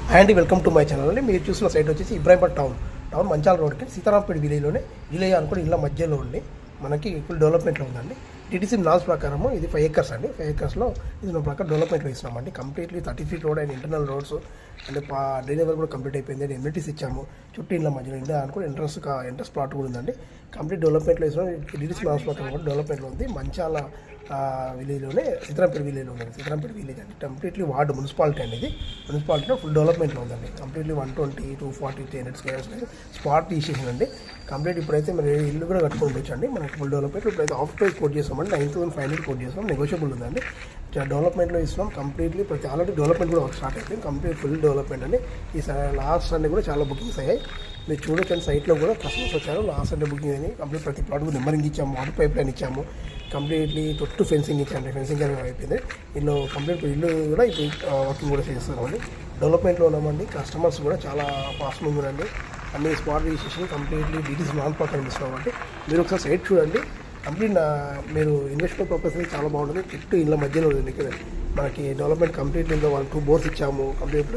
Hi అండి, welcome to my channel అండి. మీరు చూసిన సైట్ వచ్చేసి ఇబ్రాహీంపట్ టౌన్ మంచాల రోడ్కి సీతారాంపేట విలేజ్లోనే అనుకుని ఇళ్ళ మధ్యలో ఉండి మనకి ఫుల్ డెవలప్మెంట్లో ఉందండి. టీటీసీ నామ్స్ ప్రకారము ఇది 5 acres అండి. 5 acresలో ఇది మన ప్రకారం డెవలప్మెంట్లో ఇస్తున్నామండి. Completely 30 feet road and internal roads and drainage కూడా కంప్లీట్ అయిపోయింది. ఎమ్యూనిటీస్ ఇచ్చాము. చుట్టూ ఇళ్ళ మధ్యలో ఇండియా అనుకుని ఎంట్రన్స్ ప్లాట్ కూడా ఉందండి. కంప్లీట్ డెవలప్మెంట్లో ఇస్తున్నాం. టీటీసీ నామ్స్ ప్రకారం కూడా డెవలప్మెంట్లో ఉంది. మంచాల విలేజ్లోనే సీతారాంపేట విలేజ్లో ఉందండి. సీతారాంపేట విలేజ్ అండి. కంప్లీట్లీ వార్డు మున్సిపాలిటీ అండి. ఇది మున్సిపాలిటీలో ఫుల్ డెవలప్మెంట్లో ఉందండి. కంప్లీట్లీ 120, 240, 300 squares స్పాట్ తీసేసాను అండి. కంప్లీట్ ఇప్పుడైతే మరి ఇల్లు కూడా కట్టుకొని వచ్చండి. మనకి ఫుల్ డెవలప్మెంట్ ఇప్పుడైతే ఆఫ్ ప్రైస్ కోట్ చేస్తామండి. 9,500 కోట్ చేస్తాం. నెగోషియబుల్ ఉందండి. డెవలప్మెంట్లో ఇస్తున్నాం. కంప్లీట్లీ ప్రతి ఆల్రెడీ డెవలప్మెంట్ కూడా స్టార్ట్ అయిపోయింది. కంప్లీట్ ఫుల్ డెవలప్మెంట్ అండి. ఈ లాస్ట్ సండే కూడా చాలా బుకింగ్స్ అయ్యాయి. మీరు చూడొచ్చు సైట్లో కూడా కస్టమర్స్ వచ్చారు. లాస్ట్ సండే బుకింగ్ అని కంప్లీట్ ప్రతి ప్లాట్ కూడా నెంబరింగ్ ఇచ్చాము. వాటర్ పైప్ లైన్ ఇచ్చాము. కంప్లీట్లీ చుట్టూ ఫెన్సింగ్ ఇచ్చాము. ఫెన్సింగ్ అనేది అయిపోయింది. ఇందులో కంప్లీట్ ఇల్లు కూడా ఇప్పుడు వర్కింగ్ కూడా చేస్తున్నామండి. డెవలప్మెంట్లో ఉన్నామండి. కస్టమర్స్ కూడా చాలా ఫాస్ట్ మూవ్ ఉందండి. అన్ని spot registration completely details non ప్రకారం ఇస్తున్నామండి. మీరు ఒకసారి సైట్ చూడండి. కంప్లీట్ మీరు ఇన్వెస్ట్మెంట్ పర్పస్ చాలా బాగుంటుంది. చుట్టూ ఇళ్ళ మధ్యలో ఉంది. మనకి డెవలప్మెంట్ కంప్లీట్ ఇందులో 2 bores ఇచ్చాము. కంప్లీట్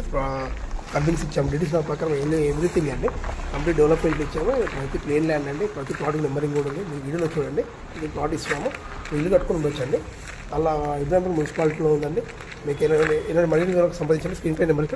కన్విన్స్ ఇచ్చాము. డీటెయిల్స్ నా ప్రకారం ఎవ్రీథింగ్ అండి. కంప్లీట్ డెవలప్మెంట్ ఇచ్చాము. ప్రతి ప్లేన్ ల్యాండ్ అండి. ప్రతి ప్లాట్ నెంబరింగ్ కూడా ఉంది. మీ వీడియోలో చూడండి. ఇది ప్లాట్ ఇస్తాము. ఇల్లు కట్టుకొని ఉండొచ్చండి. అలా ఇబ్రాహీంపట్నం మున్సిపాలిటీలో ఉందండి. మీకు ఏమైనా మరిన్ని వివరాలకు సంబంధించిన స్క్రీన్ పై నెంబర్